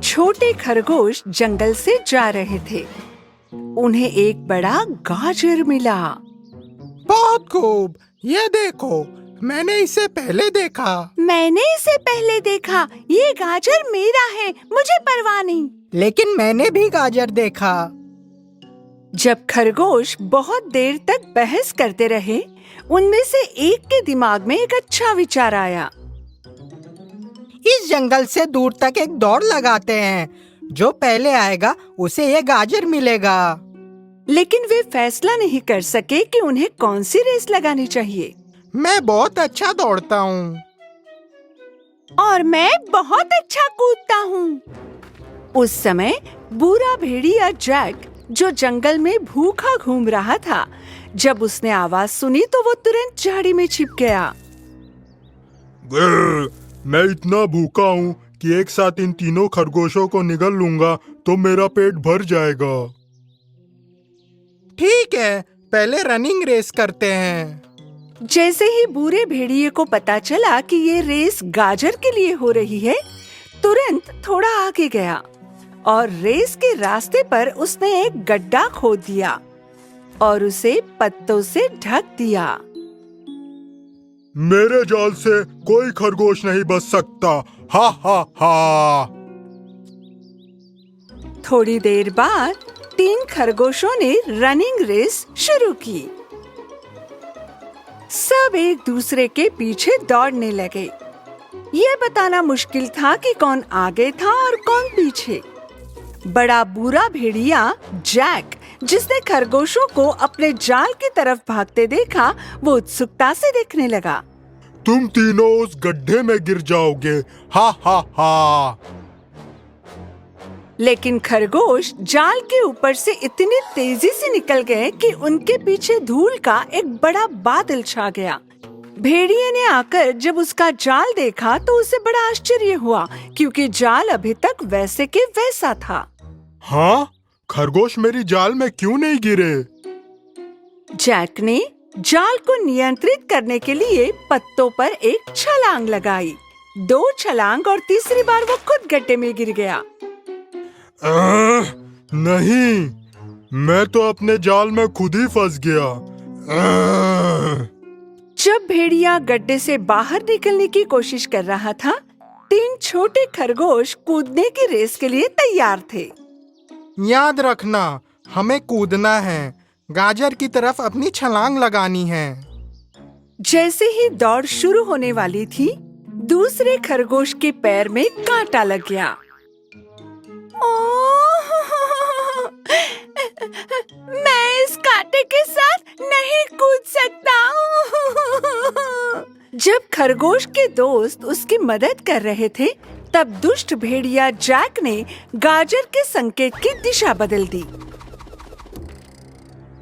छोटे खरगोश जंगल से जा रहे थे। उन्हें एक बड़ा गाजर मिला। बहुत खूब, ये देखो, मैंने इसे पहले देखा। मैंने इसे पहले देखा। ये गाजर मेरा है, मुझे परवाह नहीं। लेकिन मैंने भी गाजर देखा। जब खरगोश बहुत देर तक बहस करते रहे, उनमें से एक के दिमाग में एक अच्छा विचार आया। इस जंगल से दूर तक एक दौड़ लगाते हैं। जो पहले आएगा उसे ये गाजर मिलेगा। लेकिन वे फैसला नहीं कर सके कि उन्हें कौन सी रेस लगानी चाहिए। मैं बहुत अच्छा दौड़ता हूँ। और मैं बहुत अच्छा कूदता हूँ। उस समय बूढ़ा भेड़िया जैक, जो जंगल में भूखा घूम रहा था, जब उसने आवाज सुनी तो वो तुरंत झाड़ी में छिप गया। मैं इतना भूखा हूँ कि एक साथ इन तीनों खरगोशों को निगल लूंगा तो मेरा पेट भर जाएगा। ठीक है, पहले रनिंग रेस करते हैं। जैसे ही बूढ़े भेड़िए को पता चला कि ये रेस गाजर के लिए हो रही है, तुरंत थोड़ा आगे गया और रेस के रास्ते पर उसने एक गड्ढा खोद दिया और उसे पत्तों से ढक दिया। मेरे जाल से कोई खरगोश नहीं बच सकता। हा हा हा। थोड़ी देर बाद 3 खरगोशों ने रनिंग रेस शुरू की। सब एक दूसरे के पीछे दौड़ने लगे। ये बताना मुश्किल था कि कौन आगे था और कौन पीछे। बड़ा बुरा भेड़िया जैक, जिसने खरगोशों को अपने जाल की तरफ भागते देखा, वो उत्सुकता से देखने लगा। तुम तीनों उस गड्ढे में गिर जाओगे। हा हा हा। लेकिन खरगोश जाल के ऊपर से इतनी तेजी से निकल गए कि उनके पीछे धूल का एक बड़ा बादल छा गया। भेड़िए ने आकर जब उसका जाल देखा तो उसे बड़ा आश्चर्य हुआ, क्योंकि जाल अभी तक वैसे के वैसा था। हाँ, खरगोश मेरी जाल में क्यों नहीं गिरे? जैक ने जाल को नियंत्रित करने के लिए पत्तों पर एक छलांग लगाई। 2 छलांग और तीसरी बार वो खुद गड्ढे में गिर गया। नहीं, मैं तो अपने जाल में खुद ही फंस गया। जब भेड़िया गड्ढे से बाहर निकलने की कोशिश कर रहा था, 3 छोटे खरगोश कूदने की रेस के लिए तैयार थे। याद रखना, हमें कूदना है। गाजर की तरफ अपनी छलांग लगानी है। जैसे ही दौड़ शुरू होने वाली थी, दूसरे खरगोश के पैर में कांटा लग गया। मैं इस कांटे के साथ नहीं कूद सकता। जब खरगोश के दोस्त उसकी मदद कर रहे थे, तब दुष्ट भेड़िया जैक ने गाजर के संकेत की दिशा बदल दी।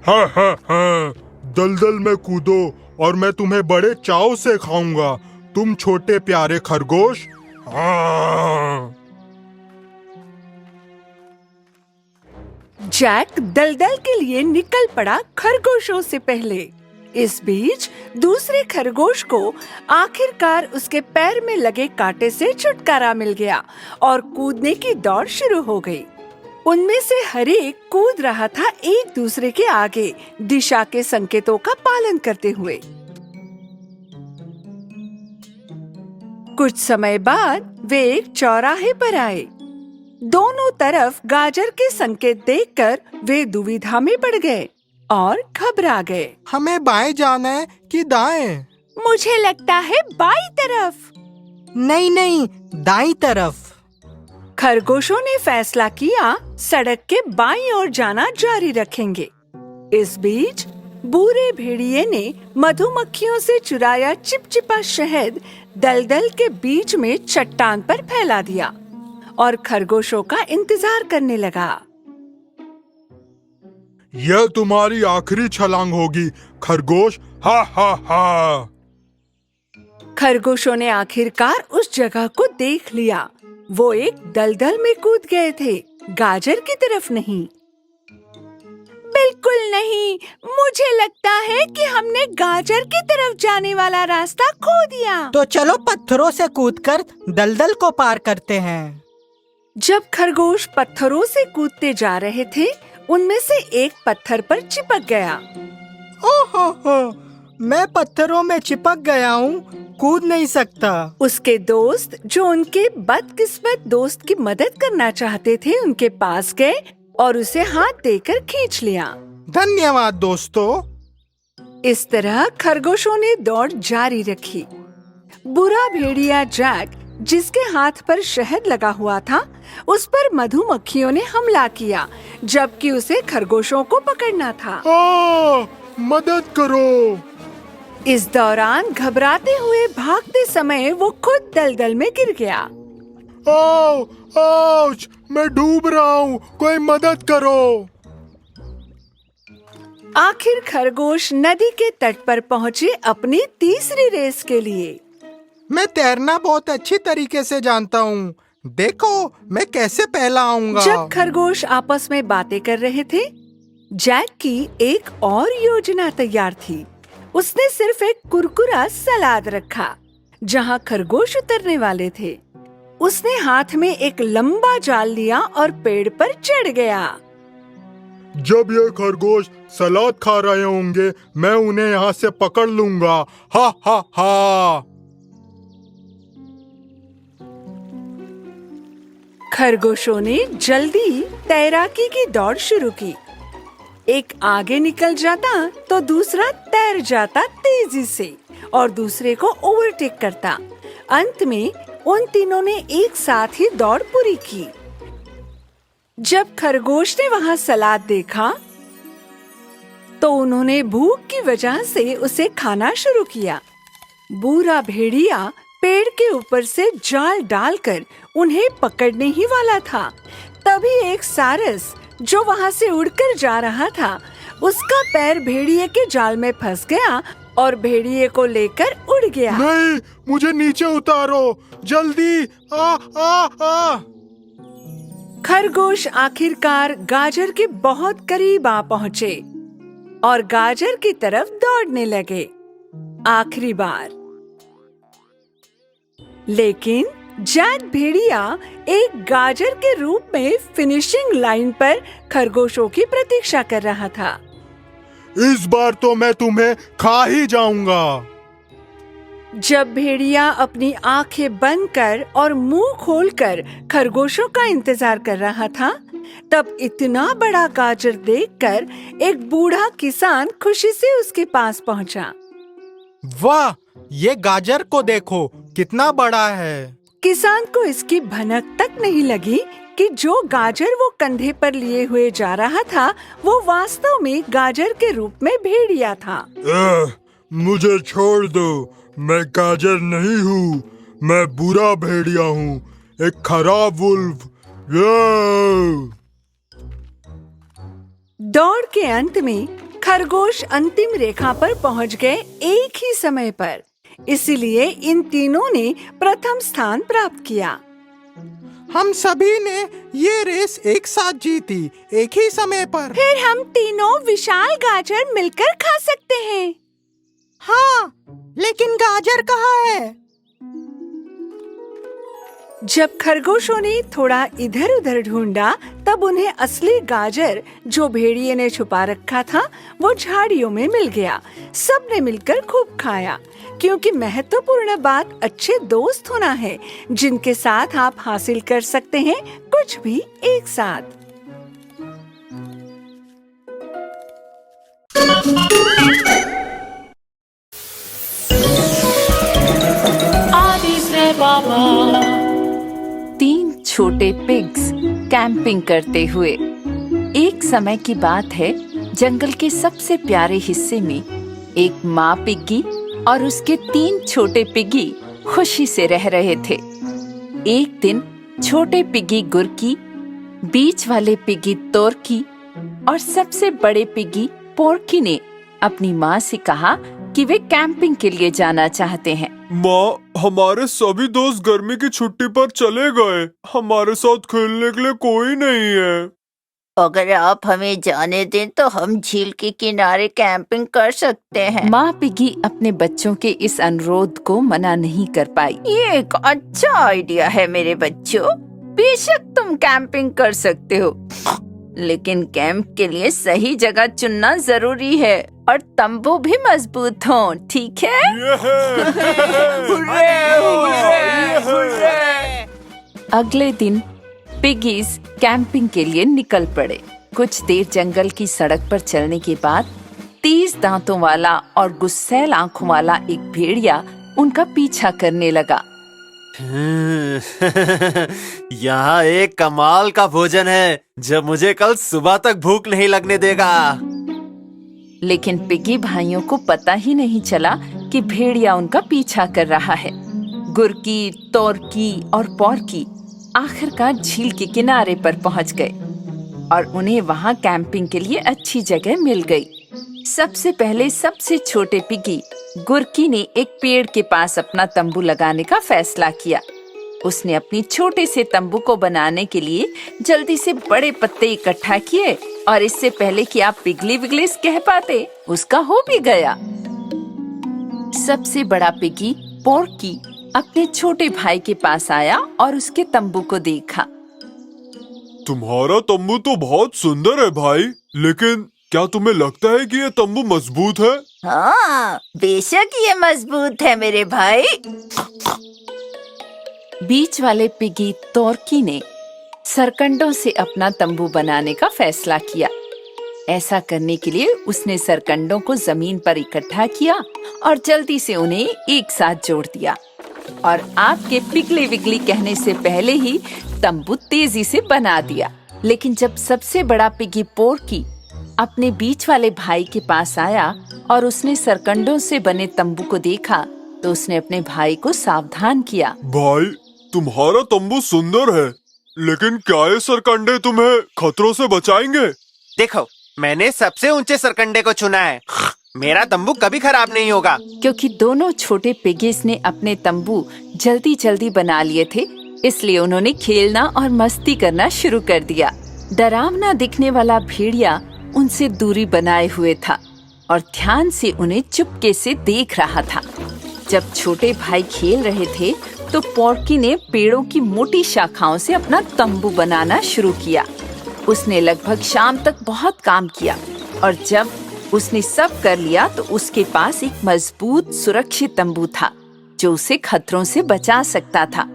हा हा हा। दलदल में कूदो और मैं तुम्हें बड़े चाव से खाऊंगा, तुम छोटे प्यारे खरगोश। हाँ। जैक दलदल के लिए निकल पड़ा खरगोशों से पहले। इस बीच दूसरे खरगोश को आखिरकार उसके पैर में लगे कांटे से छुटकारा मिल गया और कूदने की दौड़ शुरू हो गई। उनमें से हर एक कूद रहा था एक दूसरे के आगे, दिशा के संकेतों का पालन करते हुए। कुछ समय बाद वे एक चौराहे पर आए। दोनों तरफ गाजर के संकेत देखकर वे दुविधा में पड़ गए और घबरा गए। हमें बाएं जाना है कि दाएं? मुझे लगता है बाईं तरफ। नहीं, दाईं तरफ। खरगोशों ने फैसला किया सड़क के बाईं ओर जाना जारी रखेंगे। इस बीच बूढ़े भेड़िए ने मधुमक्खियों से चुराया चिपचिपा शहद दलदल के बीच में चट्टान पर फैला दिया और खरगोशों का इंतजार करने लगा। यह तुम्हारी आखिरी छलांग होगी खरगोश। हा हा हा। खरगोशों ने आखिरकार उस जगह को देख लिया। वो एक दलदल में कूद गए थे, गाजर की तरफ नहीं। बिल्कुल नहीं, मुझे लगता है कि हमने गाजर की तरफ जाने वाला रास्ता खो दिया। तो चलो पत्थरों से कूदकर दलदल को पार करते हैं। जब खरगोश पत्थरों से कूदते जा रहे थे, उनमें से एक पत्थर पर चिपक गया। ओहो, मैं पत्थरों में चिपक गया हूँ, कूद नहीं सकता। उसके दोस्त, जो उनके बदकिस्मत दोस्त की मदद करना चाहते थे, उनके पास गए और उसे हाथ देकर खींच लिया। धन्यवाद दोस्तों। इस तरह खरगोशों ने दौड़ जारी रखी। बुरा भेड़िया जैक, जिसके हाथ पर शहद लगा हुआ था, उस पर मधुमक्खियों ने हमला किया, जबकि उसे खरगोशों को पकड़ना था। मदद करो। इस दौरान घबराते हुए भागते समय वो खुद दलदल में गिर गया। आउच, मैं डूब रहा हूँ, कोई मदद करो। आखिर खरगोश नदी के तट पर पहुँचे अपनी तीसरी रेस के लिए। मैं तैरना बहुत अच्छी तरीके से जानता हूँ, देखो मैं कैसे पहला आऊंगा। जब खरगोश आपस में बातें कर रहे थे, जैक की एक और योजना तैयार थी। उसने सिर्फ एक कुरकुरा सलाद रखा जहाँ खरगोश उतरने वाले थे। उसने हाथ में एक लंबा जाल लिया और पेड़ पर चढ़ गया। जब ये खरगोश सलाद खा रहे होंगे, मैं उन्हें यहाँ से पकड़ लूंगा। हा हा हा। खरगोशों ने जल्दी तैराकी की दौड़ शुरू की। एक आगे निकल जाता तो दूसरा तैर जाता तेजी से और दूसरे को ओवरटेक करता। अंत में उन तीनों ने एक साथ ही दौड़ पूरी की। जब खरगोश ने वहां सलाद देखा तो उन्होंने भूख की वजह से उसे खाना शुरू किया। बूढ़ा भेड़िया पेड़ के ऊपर से जाल डालकर उन्हें पकड़ने ही वाला था। तभी एक सारस, जो वहां से उड़कर जा रहा था, उसका पैर भेड़िए के जाल में फंस गया और भेड़िए को लेकर उड़ गया। नहीं, मुझे नीचे उतारो, जल्दी। आ आ आ। खरगोश आखिरकार गाजर के बहुत करीब आ पहुँचे और गाजर की तरफ दौड़ने लगे, आखिरी बार। लेकिन जैक भेड़िया एक गाजर के रूप में फिनिशिंग लाइन पर खरगोशों की प्रतीक्षा कर रहा था। इस बार तो मैं तुम्हें खा ही जाऊंगा। जब भेड़िया अपनी आंखें बंद कर और मुंह खोलकर खरगोशों का इंतजार कर रहा था, तब इतना बड़ा गाजर देखकर एक बूढ़ा किसान खुशी से उसके पास पहुंचा। वाह, ये गाजर को देखो, कितना बड़ा है। किसान को इसकी भनक तक नहीं लगी कि जो गाजर वो कंधे पर लिए हुए जा रहा था, वो वास्तव में गाजर के रूप में भेड़िया था। मुझे छोड़ दो, मैं गाजर नहीं हूँ, मैं बुरा भेड़िया हूँ, एक खराब वुल्फ। दौड़ के अंत में खरगोश अंतिम रेखा पर पहुंच गए एक ही समय पर। इसीलिए इन तीनों ने प्रथम स्थान प्राप्त किया। हम सभी ने ये रेस एक साथ जीती, एक ही समय पर। फिर हम तीनों विशाल गाजर मिलकर खा सकते हैं। हाँ, लेकिन गाजर कहाँ है? जब खरगोशों ने थोड़ा इधर उधर ढूंढा, तब उन्हें असली गाजर, जो भेड़िए ने छुपा रखा था, वो झाड़ियों में मिल गया। सबने मिलकर खूब खाया, क्योंकि महत्वपूर्ण बात अच्छे दोस्त होना है, जिनके साथ आप हासिल कर सकते हैं कुछ भी एक साथ। तीन छोटे पिग्स कैंपिंग करते हुए। एक समय की बात है, जंगल के सबसे प्यारे हिस्से में एक माँ पिग्गी और उसके 3 छोटे पिग्गी खुशी से रह रहे थे। एक दिन छोटे पिग्गी गुरकी, बीच वाले पिग्गी तोरकी और सबसे बड़े पिग्गी पोर्की ने अपनी माँ से कहा कि वे कैंपिंग के लिए जाना चाहते हैं। माँ, हमारे सभी दोस्त गर्मी की छुट्टी पर चले गए, हमारे साथ खेलने के लिए कोई नहीं है। अगर आप हमें जाने दें तो हम झील के किनारे कैंपिंग कर सकते हैं। माँ पिगी अपने बच्चों के इस अनुरोध को मना नहीं कर पाई। ये एक अच्छा आइडिया है मेरे बच्चों। बेशक तुम कैंपिंग कर सकते हो, लेकिन कैंप के लिए सही जगह चुनना जरूरी है और तंबू भी मजबूत हो, ठीक है? अगले दिन पिगीज कैंपिंग के लिए निकल पड़े। कुछ देर जंगल की सड़क पर चलने के बाद तेज दांतों वाला और गुस्सैल आंखों वाला एक भेड़िया उनका पीछा करने लगा। यहाँ एक कमाल का भोजन है जो मुझे कल सुबह तक भूख नहीं लगने देगा। लेकिन पिगी भाइयों को पता ही नहीं चला कि भेड़िया उनका पीछा कर रहा है। गुरकी, तोरकी और पौरकी आखिरकार झील के किनारे पर पहुंच गए और उन्हें वहां कैंपिंग के लिए अच्छी जगह मिल गई। सबसे पहले सबसे छोटे पिगी गुरकी ने एक पेड़ के पास अपना तंबू लगाने का फैसला किया। उसने अपनी छोटे से तंबू को बनाने के लिए जल्दी से बड़े पत्ते इकट्ठा किए और इससे पहले कि आप पिगली विगलिस कह पाते, उसका हो भी गया। सबसे बड़ा पिगी पोर्की अपने छोटे भाई के पास आया और उसके तंबू को देखा। तुम्हारा तंबू तो बहुत सुंदर है भाई, लेकिन क्या तुम्हें लगता है कि ये तंबू मजबूत है? हाँ, बेशक ये मजबूत है मेरे भाई। बीच वाले पिगी तोरकी ने सरकंडों से अपना तंबू बनाने का फैसला किया। ऐसा करने के लिए उसने सरकंडों को जमीन पर इकट्ठा किया और जल्दी से उन्हें एक साथ जोड़ दिया और आपके पिगले विगली कहने से पहले ही तंबू तेजी से बना दिया। लेकिन जब सबसे बड़ा पिगी पोर्की अपने बीच वाले भाई के पास आया और उसने सरकंडों से बने तंबू को देखा तो उसने अपने भाई को सावधान किया। भाई, तुम्हारा तंबू सुंदर है, लेकिन क्या ये सरकंडे तुम्हें खतरों से बचाएंगे? देखो, मैंने सबसे ऊंचे सरकंडे को चुना है। मेरा तंबू कभी खराब नहीं होगा। क्योंकि दोनों छोटे पिगीज ने अपने तंबू जल्दी जल्दी बना लिए थे, इसलिए उन्होंने खेलना और मस्ती करना शुरू कर दिया। डरावना दिखने वाला भेड़िया उनसे दूरी बनाए हुए था और ध्यान से उन्हें चुपके से देख रहा था। जब छोटे भाई खेल रहे थे तो पोर्की ने पेड़ों की मोटी शाखाओं से अपना तंबू बनाना शुरू किया। उसने लगभग शाम तक बहुत काम किया और जब उसने सब कर लिया तो उसके पास एक मजबूत सुरक्षित तंबू था जो उसे खतरों से बचा सकता था।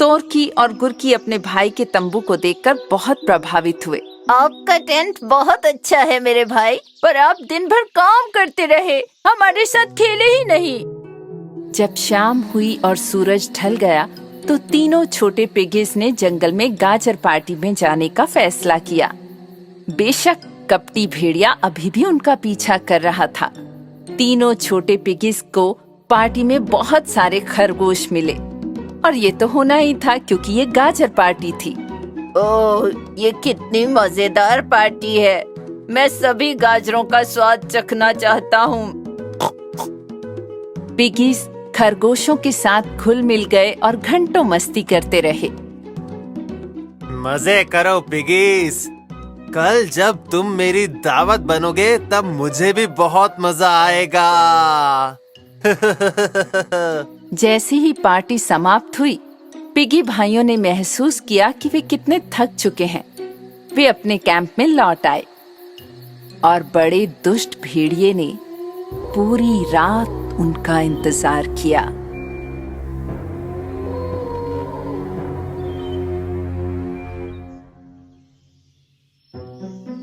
तोरकी और गुरकी अपने भाई के तंबू को देखकर बहुत प्रभावित हुए। आपका टेंट बहुत अच्छा है मेरे भाई, पर आप दिन भर काम करते रहे, हमारे साथ खेले ही नहीं। जब शाम हुई और सूरज ढल गया तो तीनों छोटे पिगीज ने जंगल में गाजर पार्टी में जाने का फैसला किया। बेशक कपटी भेड़िया अभी भी उनका पीछा कर रहा था। तीनों छोटे पिगीज को पार्टी में बहुत सारे खरगोश मिले और ये तो होना ही था क्योंकि ये गाजर पार्टी थी। ओह, ये कितनी मजेदार पार्टी है। मैं सभी गाजरों का स्वाद चखना चाहता हूँ। पिगीज खरगोशों के साथ घुल मिल गए और घंटों मस्ती करते रहे। मजे करो पिगीज। कल जब तुम मेरी दावत बनोगे तब मुझे भी बहुत मजा आएगा। जैसे ही पार्टी समाप्त हुई, पिगी भाइयों ने महसूस किया कि वे कितने थक चुके हैं। वे अपने कैंप में लौट आए और बड़े दुष्ट भेड़िए ने पूरी रात उनका इंतजार किया।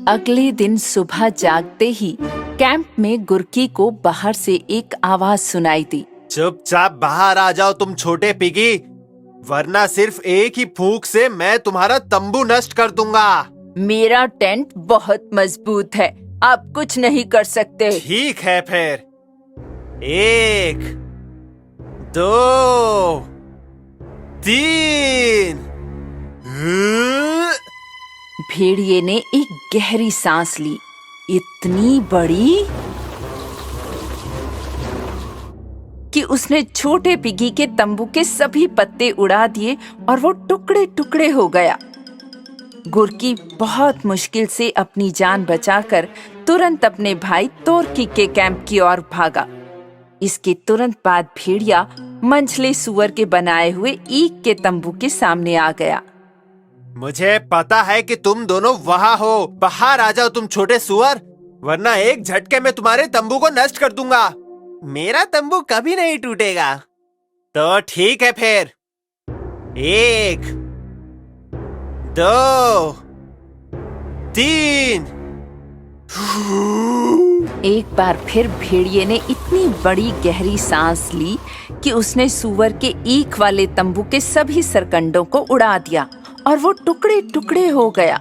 अगले दिन सुबह जागते ही कैंप में गुरकी को बाहर से एक आवाज सुनाई दी। चुपचाप बाहर आ जाओ तुम छोटे पिगी, वरना सिर्फ एक ही फूंक से मैं तुम्हारा तंबू नष्ट कर दूंगा। मेरा टेंट बहुत मजबूत है, आप कुछ नहीं कर सकते। ठीक है फिर। 1, 2, 3। भेड़िए ने एक गहरी सांस ली, इतनी बड़ी कि उसने छोटे पिगी के तंबू के सभी पत्ते उड़ा दिए और वो टुकड़े टुकड़े हो गया। गुरकी बहुत मुश्किल से अपनी जान बचाकर तुरंत अपने भाई तोरकी के कैंप की ओर भागा। इसके तुरंत बाद भेड़िया मंझले सुअर के बनाए हुए ईख के तंबू के सामने आ गया। मुझे पता है कि तुम दोनों वहां हो। बाहर आ जाओ तुम छोटे सुअर, वरना एक झटके में तुम्हारे तंबू को नष्ट कर दूंगा। मेरा तंबू कभी नहीं टूटेगा। तो ठीक है फिर। 1 2 3। एक बार फिर भेड़िए ने इतनी बड़ी गहरी सांस ली कि उसने सूअर के ईख वाले तंबू के सभी सरकंडों को उड़ा दिया और वो टुकड़े टुकड़े हो गया।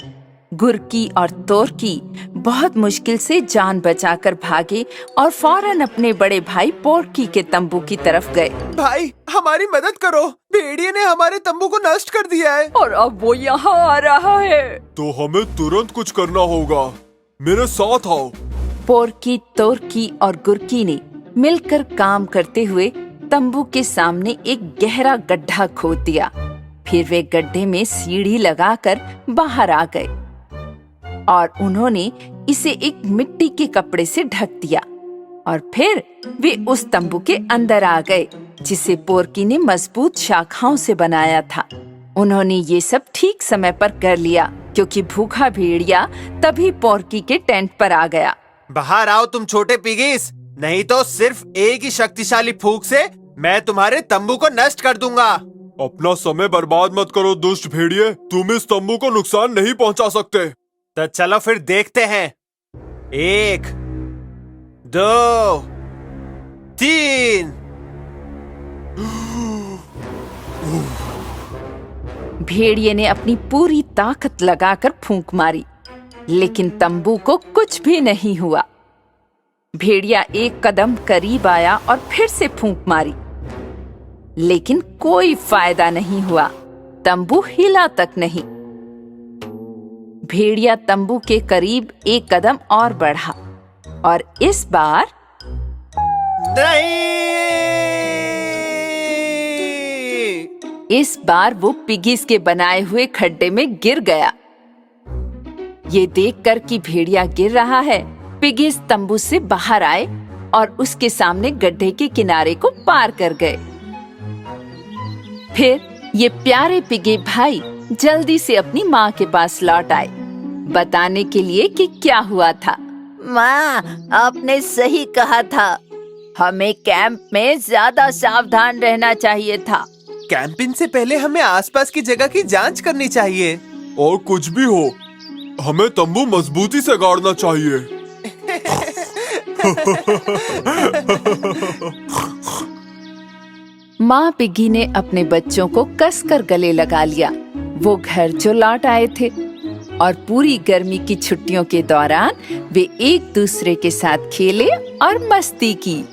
गुरकी और तोरकी बहुत मुश्किल से जान बचाकर भागे और फौरन अपने बड़े भाई पोरकी के तंबू की तरफ गए। भाई हमारी मदद करो, भेड़िए ने हमारे तंबू को नष्ट कर दिया है। और अब वो यहाँ आ रहा है। तो हमें तुरंत कुछ करना होगा, मेरे साथ आओ। पोरकी, तोरकी और गुरकी ने मिलकर काम करते हुए तंबू के सामने एक गहरा गड्ढा खोद दिया। फिर वे गड्ढे में सीढ़ी लगाकर बाहर आ गए और उन्होंने इसे एक मिट्टी के कपड़े से ढक दिया और फिर वे उस तंबू के अंदर आ गए जिसे पोरकी ने मजबूत शाखाओं से बनाया था। उन्होंने ये सब ठीक समय पर कर लिया क्योंकि भूखा भेड़िया तभी पोरकी के टेंट पर आ गया। बाहर आओ तुम छोटे पिगीस, नहीं तो सिर्फ एक ही शक्तिशाली फूंक से मैं तुम्हारे तंबू को नष्ट कर दूंगा। अपना समय बर्बाद मत करो दुष्ट भेड़िए, तुम इस तंबू को नुकसान नहीं पहुंचा सकते। तो चलो फिर देखते हैं। 1 2 3। भेड़िए ने अपनी पूरी ताकत लगाकर फूंक मारी, लेकिन तंबू को कुछ भी नहीं हुआ। भेड़िया एक कदम करीब आया और फिर से फूंक मारी, लेकिन कोई फायदा नहीं हुआ। तंबू हिला तक नहीं। भेड़िया तंबू के करीब एक कदम और बढ़ा और इस बार नहीं। वो पिगीज के बनाए हुए खड्डे में गिर गया। ये देखकर कि भेड़िया गिर रहा है, पिगीज तंबू से बाहर आए और उसके सामने गड्ढे के किनारे को पार कर गए। फिर ये प्यारे पिगी भाई जल्दी से अपनी माँ के पास लौट आए, बताने के लिए कि क्या हुआ था। माँ, आपने सही कहा था, हमें कैंप में ज्यादा सावधान रहना चाहिए था। कैंपिंग से पहले हमें आसपास की जगह की जांच करनी चाहिए। और कुछ भी हो, हमें तंबू मजबूती से गाड़ना चाहिए। माँ पिगी ने अपने बच्चों को कसकर गले लगा लिया। वो घर जो लौट आए थे और पूरी गर्मी की छुट्टियों के दौरान वे एक दूसरे के साथ खेले और मस्ती की।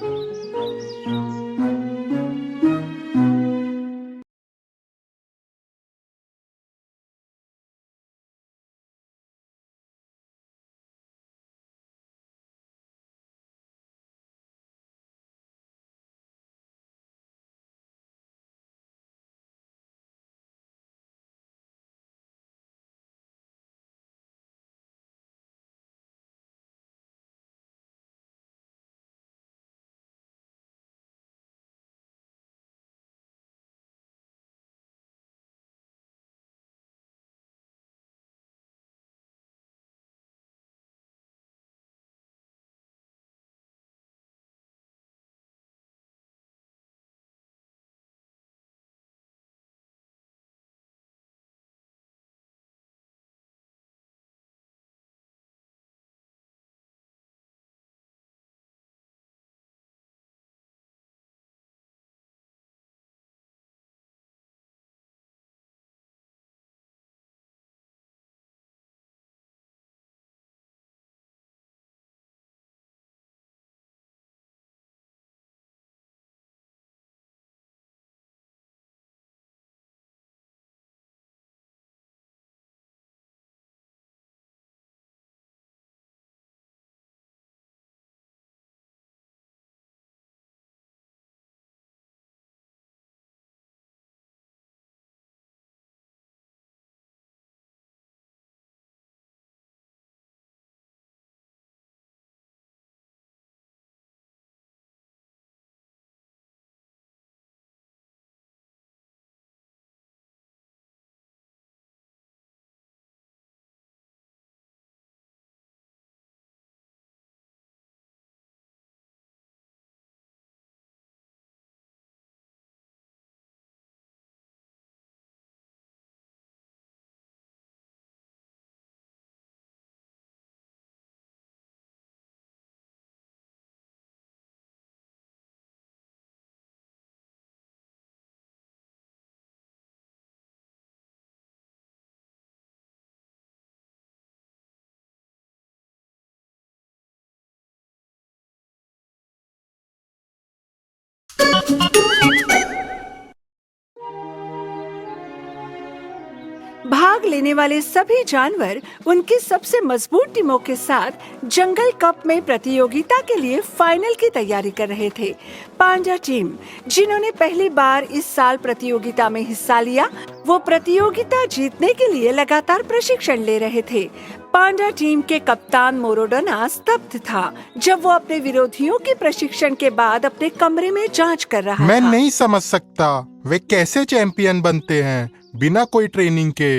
भाग लेने वाले सभी जानवर उनकी सबसे मजबूत टीमों के साथ जंगल कप में प्रतियोगिता के लिए फाइनल की तैयारी कर रहे थे। पांडा टीम, जिन्होंने पहली बार इस साल प्रतियोगिता में हिस्सा लिया, वो प्रतियोगिता जीतने के लिए लगातार प्रशिक्षण ले रहे थे। पांडा टीम के कप्तान मोरोडोना स्तब्ध था जब वो अपने विरोधियों के प्रशिक्षण के बाद अपने कमरे में जांच कर रहा मैं था। नहीं समझ सकता वे कैसे चैंपियन बनते हैं बिना कोई ट्रेनिंग के।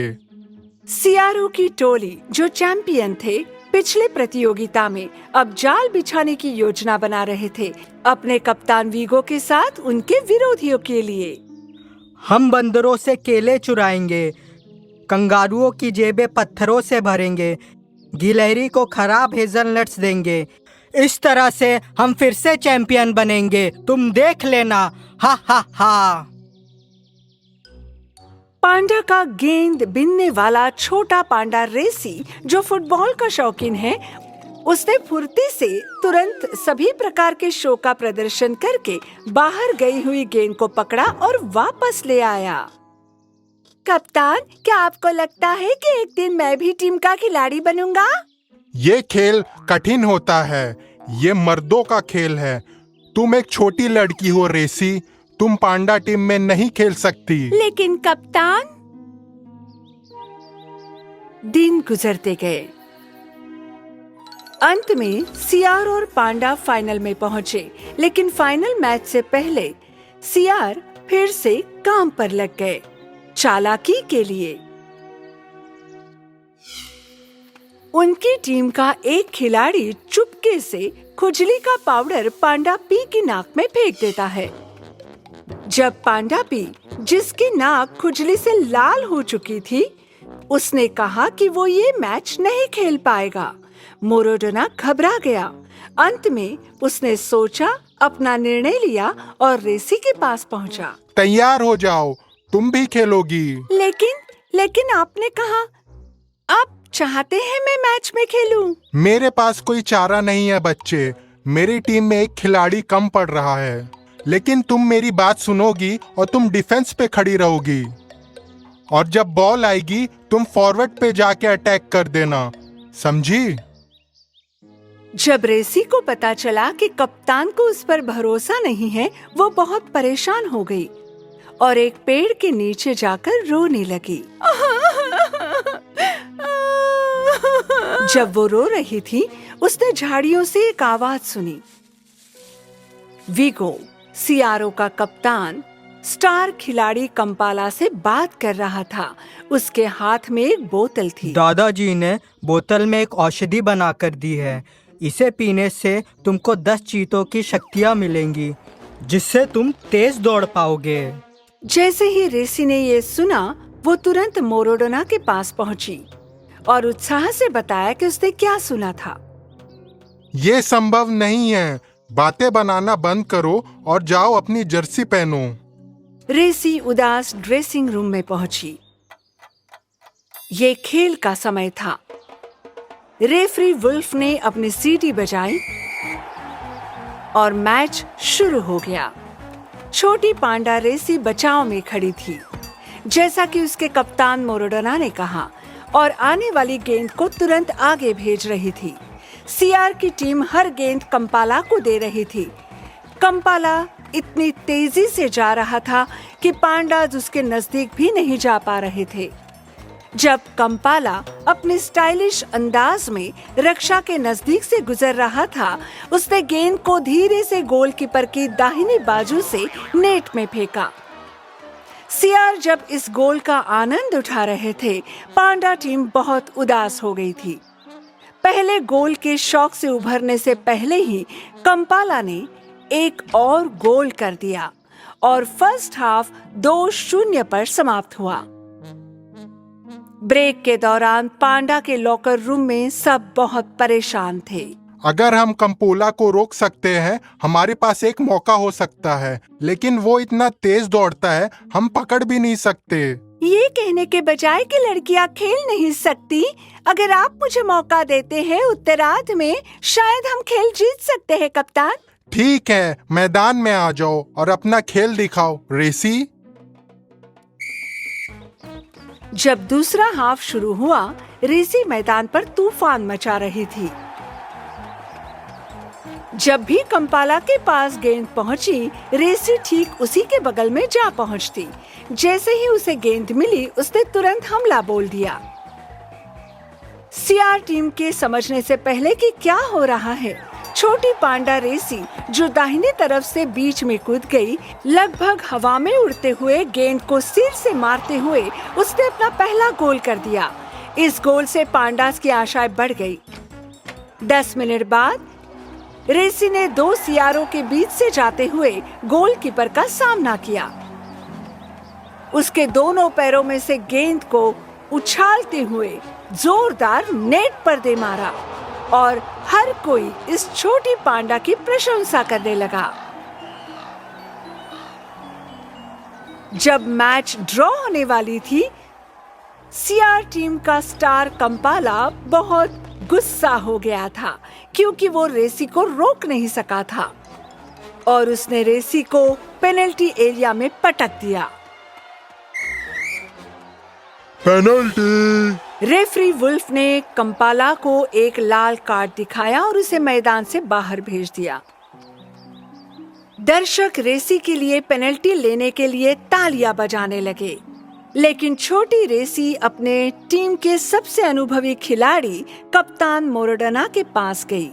सियारों की टोली, जो चैंपियन थे पिछले प्रतियोगिता में, अब जाल बिछाने की योजना बना रहे थे अपने कप्तान वीगो के साथ उनके विरोधियों के लिए। हम बंदरों से केले चुराएंगे, कंगारुओं की जेबें पत्थरों से भरेंगे, गिलहरी को खराब हेजलनट्स देंगे। इस तरह से हम फिर से चैंपियन बनेंगे, तुम देख लेना। हा हा हा। पांडा का गेंद बीनने वाला छोटा पांडा रेसी, जो फुटबॉल का शौकीन है, उसने फुर्ती से तुरंत सभी प्रकार के शो का प्रदर्शन करके बाहर गई हुई गेंद को पकड़ा और वापस ले आया। कप्तान, क्या आपको लगता है कि एक दिन मैं भी टीम का खिलाड़ी बनूंगा? ये खेल कठिन होता है, ये मर्दों का खेल है। तुम एक छोटी लड़की हो रेसी, तुम पांडा टीम में नहीं खेल सकती। लेकिन कप्तान, दिन गुजरते गए। अंत में सियार और पांडा फाइनल में पहुंचे, लेकिन फाइनल मैच से पहले सियार फिर से काम पर लग गए, चालाकी के लिए। उनकी टीम का एक खिलाड़ी चुपके से खुजली का पाउडर पांडा पी की नाक में फेंक देता है। जब पांडा पी, जिसकी नाक खुजली से लाल हो चुकी थी, उसने कहा कि वो ये मैच नहीं खेल पाएगा। मोरोडोना घबरा गया। अंत में उसने सोचा, अपना निर्णय लिया और रेसी के पास पहुंचा। तैयार हो जाओ, तुम भी खेलोगी। लेकिन आपने कहा, आप चाहते हैं मैं मैच में खेलूं? मेरे पास कोई चारा नहीं है बच्चे, मेरी टीम में एक खिलाड़ी कम पड़ रहा है। लेकिन तुम मेरी बात सुनोगी और तुम डिफेंस पे खड़ी रहोगी, और जब बॉल आएगी तुम फॉरवर्ड पे जाके अटैक कर देना, समझी? जब रेसी को पता चला कि कप्तान को उस पर भरोसा नहीं है, वो बहुत परेशान हो गई और एक पेड़ के नीचे जाकर रोने लगी। जब वो रो रही थी, उसने झाड़ियों से एक आवाज सुनी। वीगो, सियारो का कप्तान, स्टार खिलाड़ी कंपाला से बात कर रहा था। उसके हाथ में एक बोतल थी। दादाजी ने बोतल में एक औषधि बना कर दी है, इसे पीने से तुमको 10 चीतों की शक्तियाँ मिलेंगी, जिससे तुम तेज दौड़ पाओगे। जैसे ही रेसी ने ये सुना, वो तुरंत मोरोडोना के पास पहुंची और उत्साह से बताया कि उसने क्या सुना था। ये संभव नहीं है, बातें बनाना बंद करो और जाओ अपनी जर्सी पहनो। रेसी उदास ड्रेसिंग रूम में पहुंची। ये खेल का समय था। रेफरी वुल्फ ने अपनी सीटी बजाई और मैच शुरू हो गया। छोटी पांडा रेसी बचाव में खड़ी थी, जैसा कि उसके कप्तान मोरोडोना ने कहा, और आने वाली गेंद को तुरंत आगे भेज रही थी। सियार की टीम हर गेंद कंपाला को दे रही थी। कंपाला इतनी तेजी से जा रहा था कि पांडाज उसके नजदीक भी नहीं जा पा रहे थे। जब कंपाला अपने स्टाइलिश अंदाज में रक्षा के नजदीक से गुजर रहा था, उसने गेंद को धीरे से गोलकीपर की दाहिनी बाजू से नेट में फेंका। सियार जब इस गोल का आनंद उठा रहे थे, पांडा टीम बहुत उदास हो गई थी। पहले गोल के शौक से उभरने से पहले ही कंपाला ने एक और गोल कर दिया और फर्स्ट हाफ 2-0 पर समाप्त हुआ। ब्रेक के दौरान पांडा के लॉकर रूम में सब बहुत परेशान थे। अगर हम कंपोला को रोक सकते हैं, हमारे पास एक मौका हो सकता है, लेकिन वो इतना तेज दौड़ता है, हम पकड़ भी नहीं सकते। ये कहने के बजाय कि लड़कियां खेल नहीं सकती, अगर आप मुझे मौका देते हैं उत्तरार्ध में, शायद हम खेल जीत सकते हैं कप्तान। ठीक है, मैदान में आ जाओ और अपना खेल दिखाओ, रेसी। जब दूसरा हाफ शुरू हुआ, रेसी मैदान पर तूफान मचा रही थी। जब भी कंपाला के पास गेंद पहुंची, रेसी ठीक उसी के बगल में जा पहुंचती। जैसे ही उसे गेंद मिली, उसने तुरंत हमला बोल दिया। सीआर टीम के समझने से पहले कि क्या हो रहा है, छोटी पांडा रेसी, जो दाहिने तरफ से बीच में कूद गई, लगभग हवा में उड़ते हुए गेंद को सिर से मारते हुए उसने अपना पहला गोल कर दिया। इस गोल से पांडास की आशाएं बढ़ गई। 10 मिनट बाद रेसी ने 2 सीआरों के बीच से जाते हुए गोलकीपर का सामना किया। उसके दोनों पैरों में से गेंद को उछालते हुए जोरदार नेट पर दे मारा और हर कोई इस छोटी पांडा की प्रशंसा करने लगा। जब मैच ड्रॉ होने वाली थी, सीआर टीम का स्टार कंपाला बहुत गुस्सा हो गया था, क्योंकि वो रेसी को रोक नहीं सका था और उसने रेसी को पेनल्टी एरिया में पटक दिया। पेनल्टी। रेफरी वुल्फ ने कंपाला को एक लाल कार्ड दिखाया और उसे मैदान से बाहर भेज दिया। दर्शक रेसी के लिए पेनल्टी लेने के लिए तालियां बजाने लगे, लेकिन छोटी रेसी अपने टीम के सबसे अनुभवी खिलाड़ी कप्तान मोराडोना के पास गई।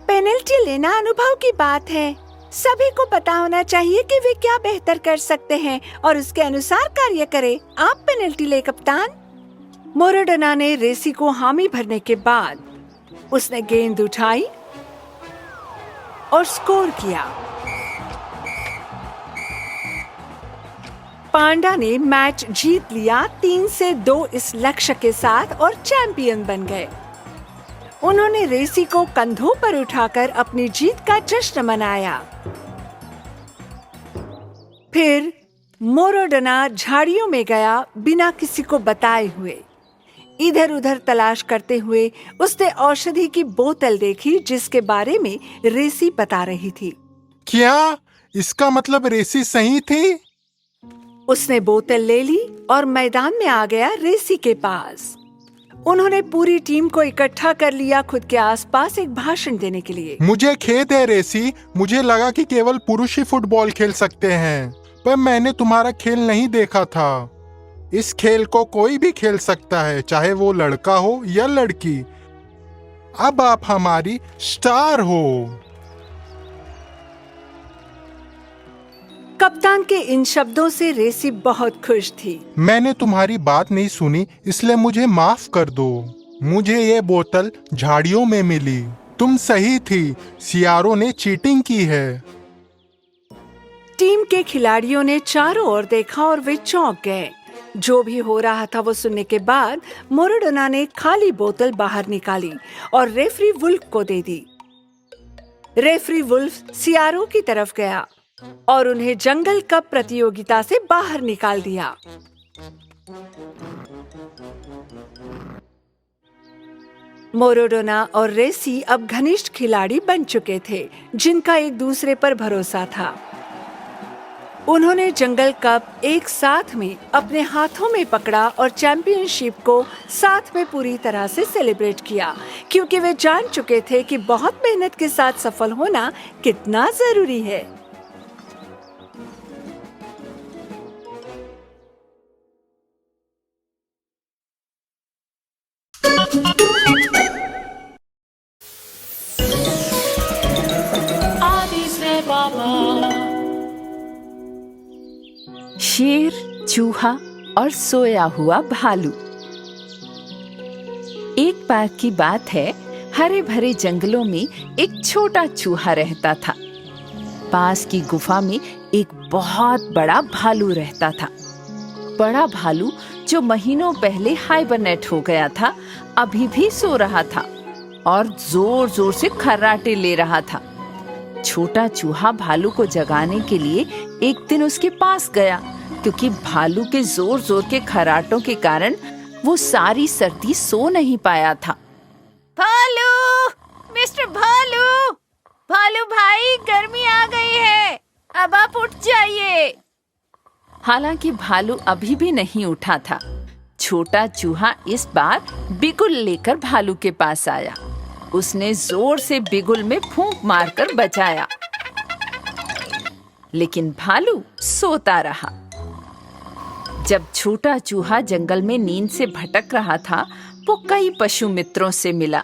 पेनल्टी लेना अनुभव की बात है। सभी को पता होना चाहिए कि वे क्या बेहतर कर सकते हैं और उसके अनुसार कार्य करें। आप पेनल्टी ले कप्तान। मोराडोना ने रेसी को हामी भरने के बाद उसने गेंद उठाई और स्कोर किया। पांडा ने मैच जीत लिया 3-2 इस लक्ष्य के साथ और चैंपियन बन गए। उन्होंने रेसी को कंधों पर उठाकर अपनी जीत का जश्न मनाया। फिर मोराडोना झाड़ियों में गया बिना किसी को बताए हुए। इधर उधर तलाश करते हुए उसने औषधि की बोतल देखी जिसके बारे में रेसी बता रही थी। क्या इसका मतलब रेसी सही थी? उसने बोतल ले ली और मैदान में आ गया रेसी के पास। उन्होंने पूरी टीम को इकट्ठा कर लिया खुद के आसपास एक भाषण देने के लिए। मुझे खेद है रेसी, मुझे लगा कि केवल पुरुष ही फुटबॉल खेल सकते हैं, पर मैंने तुम्हारा खेल नहीं देखा था। इस खेल को कोई भी खेल सकता है, चाहे वो लड़का हो या लड़की। अब आप हमारी स्टार हो। कप्तान के इन शब्दों से रेसी बहुत खुश थी। मैंने तुम्हारी बात नहीं सुनी, इसलिए मुझे माफ कर दो। मुझे ये बोतल झाड़ियों में मिली। तुम सही थी, सियारों ने चीटिंग की है। टीम के खिलाड़ियों ने चारों ओर देखा और वे चौंक गए। जो भी हो रहा था वो सुनने के बाद मोराडोना ने खाली बोतल बाहर निकाली और रेफरी वुल्फ को दे दी। रेफरी वुल्फ सियारों की तरफ गया और उन्हें जंगल कप प्रतियोगिता से बाहर निकाल दिया। मोराडोना और रेसी अब घनिष्ठ खिलाड़ी बन चुके थे, जिनका एक दूसरे पर भरोसा था। उन्होंने जंगल कप एक साथ में अपने हाथों में पकड़ा और चैंपियनशिप को साथ में पूरी तरह से सेलिब्रेट किया, क्योंकि वे जान चुके थे कि बहुत मेहनत के साथ सफल होना कितना जरूरी है। शेर, चूहा और सोया हुआ भालू। एक बार की बात है, हरे भरे जंगलों में एक छोटा चूहा रहता था। पास की गुफा में एक बहुत बड़ा भालू रहता था। बड़ा भालू जो महीनों पहले हाइबरनेट हो गया था, अभी भी सो रहा था और जोर जोर से खर्राटे ले रहा था। छोटा चूहा भालू को जगाने के लिए एक दिन उसके पास गया, क्योंकि भालू के जोर जोर के खर्राटों के कारण वो सारी सर्दी सो नहीं पाया था। भालू, मिस्टर भालू, भालू भाई, गर्मी आ गई है, अब आप उठ जाइए। हालांकि भालू अभी भी नहीं उठा था। छोटा चूहा इस बार बिगुल लेकर भालू के पास आया। उसने जोर से बिगुल में फूंक मारकर बचाया, लेकिन भालू सोता रहा। जब छोटा चूहा जंगल में नींद से भटक रहा था, वो कई पशु मित्रों से मिला।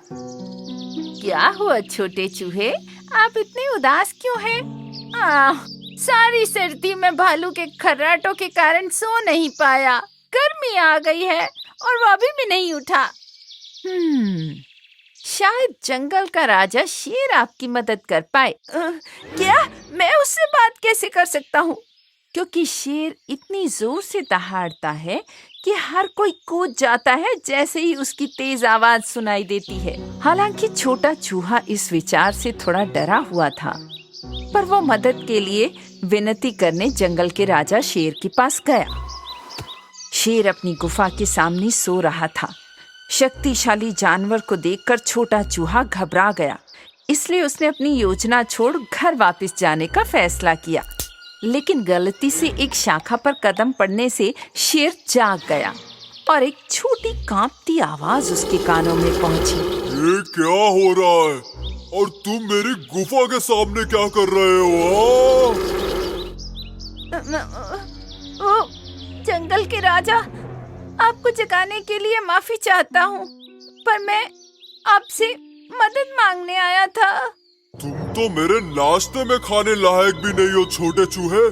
क्या हुआ छोटे चूहे, आप इतने उदास क्यों हैं? सारी सर्दी में भालू के खर्राटों के कारण सो नहीं पाया। गर्मी आ गई है और वो अभी भी नहीं उठा। शायद जंगल का राजा शेर आपकी मदद कर पाए। क्या? मैं उससे बात कैसे कर सकता हूँ? क्योंकि शेर इतनी जोर से दहाड़ता है कि हर कोई कूद जाता है जैसे ही उसकी तेज आवाज सुनाई देती है। हालांकि छोटा चूहा इस विचार से थोड़ा डरा हुआ था, पर वो मदद के लिए विनती करने जंगल के राजा शेर के पास गया। शेर अपनी गुफा के सामने सो रहा था। शक्तिशाली जानवर को देखकर छोटा चूहा घबरा गया, इसलिए उसने अपनी योजना छोड़ घर वापस जाने का फैसला किया। लेकिन गलती से एक शाखा पर कदम पड़ने से शेर जाग गया और एक छोटी कांपती आवाज उसके कानों में पहुंची। ये क्या हो रहा है? और तुम मेरी गुफा के सामने क्या कर रहे हो? वो जंगल के राजा, आपको जगाने के लिए माफी चाहता हूँ, पर मैं आपसे मदद मांगने आया था। तुम तो मेरे नाश्ते में खाने लायक भी नहीं हो छोटे चूहे।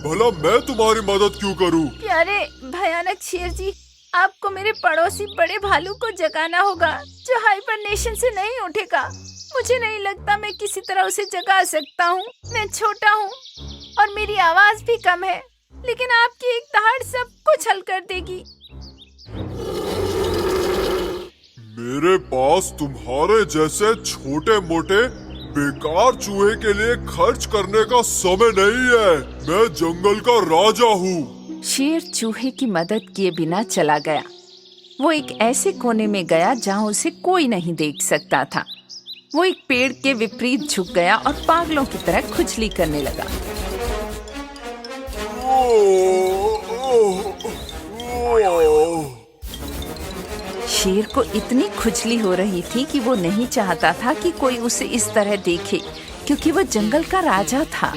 भला मैं तुम्हारी मदद क्यों करूँ? प्यारे भयानक शेर जी, आपको मेरे पड़ोसी बड़े भालू को जगाना होगा, जो हाइबरनेशन से नहीं उठेगा। मुझे नहीं लगता मैं किसी तरह उसे जगा सकता हूँ। मैं छोटा हूँ और मेरी आवाज भी कम है, लेकिन आपकी एक दहाड़ सब कुछ हल कर देगी। मेरे पास तुम्हारे जैसे छोटे मोटे बेकार चूहे के लिए खर्च करने का समय नहीं है। मैं जंगल का राजा हूँ। शेर चूहे की मदद किए बिना चला गया। वो एक ऐसे कोने में गया जहाँ उसे कोई नहीं देख सकता था। वो एक पेड़ के विपरीत झुक गया और पागलों की तरह खुजली करने लगा। शेर को इतनी खुजली हो रही थी कि वो नहीं चाहता था कि कोई उसे इस तरह देखे, क्योंकि वो जंगल का राजा था।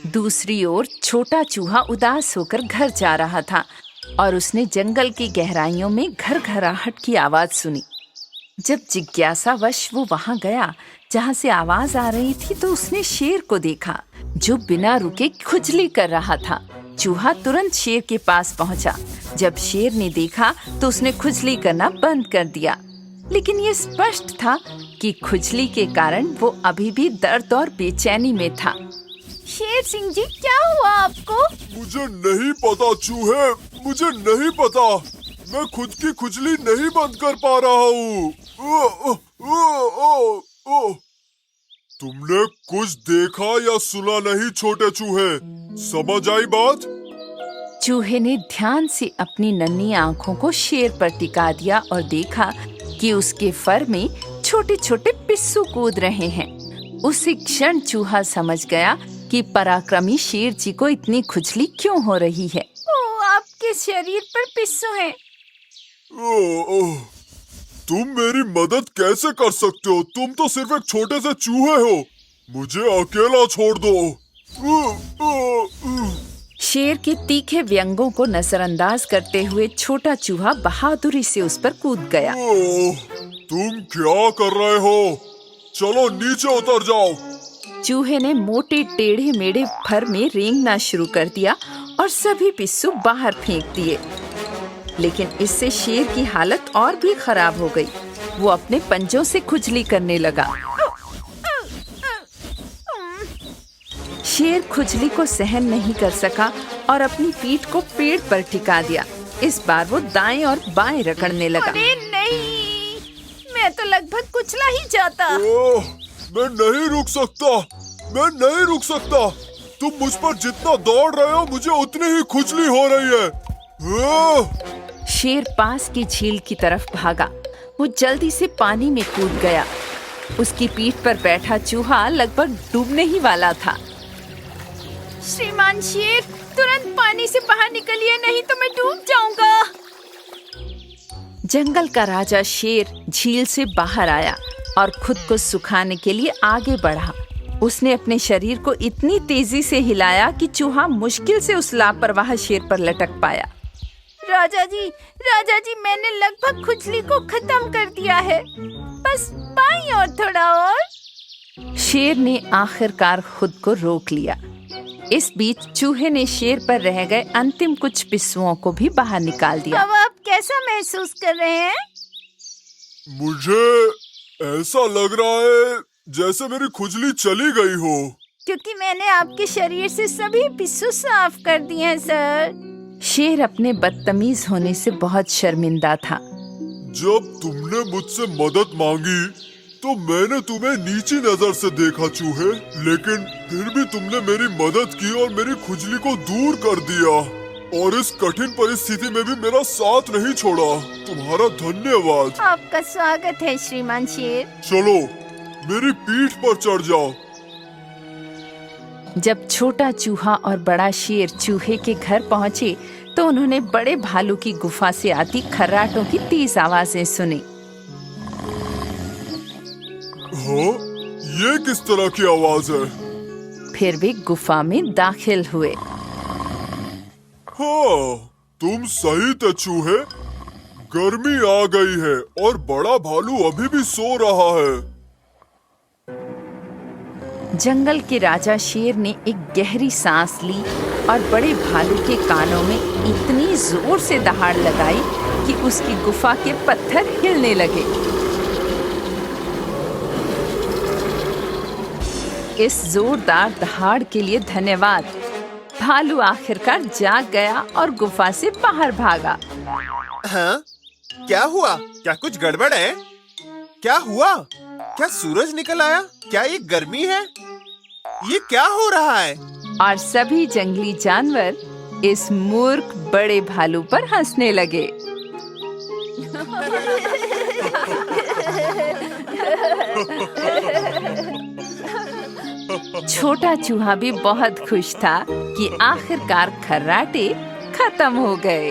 दूसरी ओर छोटा चूहा उदास होकर घर जा रहा था और उसने जंगल की गहराइयों में घरघराहट की आवाज सुनी। जब जिज्ञासावश वो वहां गया जहां से आवाज आ रही थी, तो उसने शेर को देखा, जो बिना रुके खुजली कर रहा था। चूहा तुरंत शेर के पास पहुंचा। जब शेर ने देखा तो उसने खुजली करना बंद कर दिया, लेकिन ये स्पष्ट था कि खुजली के कारण वो अभी भी दर्द और बेचैनी में था। शेर सिंह जी, क्या हुआ आपको? मुझे नहीं पता चूहे, मुझे नहीं पता। मैं खुद की खुजली नहीं बंद कर पा रहा हूँ। तुमने कुछ देखा या सुना नहीं छोटे चूहे? समझ आई बात? चूहे ने ध्यान से अपनी नन्ही आंखों को शेर पर टिका दिया और देखा कि उसके फर में छोटे छोटे पिस्सू कूद रहे हैं। उसी क्षण चूहा समझ गया कि पराक्रमी शेर जी को इतनी खुजली क्यों हो रही है। आपके शरीर पर पिस्सू हैं। तुम मेरी मदद कैसे कर सकते हो? तुम तो सिर्फ एक छोटे से चूहे हो। मुझे अकेला छोड़ दो। शेर के तीखे व्यंगों को नजरअंदाज करते हुए छोटा चूहा बहादुरी से उस पर कूद गया। तुम क्या कर रहे हो? चलो नीचे उतर जाओ। चूहे ने मोटे टेढ़े मेढ़े फर में रेंगना शुरू कर दिया और सभी पिस्सू बाहर फेंक दिए। लेकिन इससे शेर की हालत और भी खराब हो गई। वो अपने पंजों से खुजली करने लगा। शेर खुजली को सहन नहीं कर सका और अपनी पीठ को पेड़ पर टिका दिया। इस बार वो दाएं और बाएं रगड़ने लगा। अरे नहीं, मैं तो लगभग कुचला ही जाता। मैं नहीं रुक सकता, मैं नहीं रुक सकता। तुम मुझ पर जितना दौड़ रहे हो, मुझे उतनी ही खुजली हो रही है। शेर पास की झील की तरफ भागा। वो जल्दी से पानी में कूद गया। उसकी पीठ पर बैठा चूहा लगभग डूबने ही वाला था। श्रीमान शेर, तुरंत पानी से बाहर निकलिए, नहीं तो मैं डूब जाऊंगा। जंगल का राजा शेर झील से बाहर आया और खुद को सुखाने के लिए आगे बढ़ा। उसने अपने शरीर को इतनी तेजी से हिलाया कि चूहा मुश्किल से उस लापरवाह शेर पर लटक पाया। राजा जी, मैंने लगभग खुजली को खत्म कर दिया है, बस पाई और थोड़ा और। शेर ने आखिरकार खुद को रोक लिया। इस बीच चूहे ने शेर पर रह गए अंतिम कुछ पिस्सुओं को भी बाहर निकाल दिया। अब आप कैसा महसूस कर रहे हैं? मुझे ऐसा लग रहा है जैसे मेरी खुजली चली गई हो। क्योंकि मैंने आपके शरीर से सभी पिस्सू साफ कर दिए हैं सर। शेर अपने बदतमीज होने से बहुत शर्मिंदा था। जब तुमने मुझसे मदद मांगी तो मैंने तुम्हें नीची नजर से देखा चूहे, लेकिन फिर भी तुमने मेरी मदद की और मेरी खुजली को दूर कर दिया और इस कठिन परिस्थिति में भी मेरा साथ नहीं छोड़ा। तुम्हारा धन्यवाद। आपका स्वागत है श्रीमान शेर। चलो मेरी पीठ पर चढ़ जाओ। जब छोटा चूहा और बड़ा शेर चूहे के घर पहुंचे तो उन्होंने बड़े भालू की गुफा से आती खर्राटों की तेज आवाजें सुनी। हाँ, ये किस तरह की आवाज है? फिर वे गुफा में दाखिल हुए। हाँ, तुम सही थे चूहे। गर्मी आ गई है और बड़ा भालू अभी भी सो रहा है। जंगल के राजा शेर ने एक गहरी सांस ली और बड़े भालू के कानों में इतनी जोर से दहाड़ लगाई कि उसकी गुफा के पत्थर हिलने लगे। इस जोरदार दहाड़ के लिए धन्यवाद। भालू आखिरकार जाग गया और गुफा से बाहर भागा। हाँ? क्या हुआ? क्या कुछ गड़बड़ है? क्या हुआ? क्या सूरज निकल आया? क्या ये गर्मी है? ये क्या हो रहा है? और सभी जंगली जानवर इस मूर्ख बड़े भालू पर हंसने लगे। छोटा चूहा भी बहुत खुश था कि आखिरकार खर्राटे खत्म हो गए।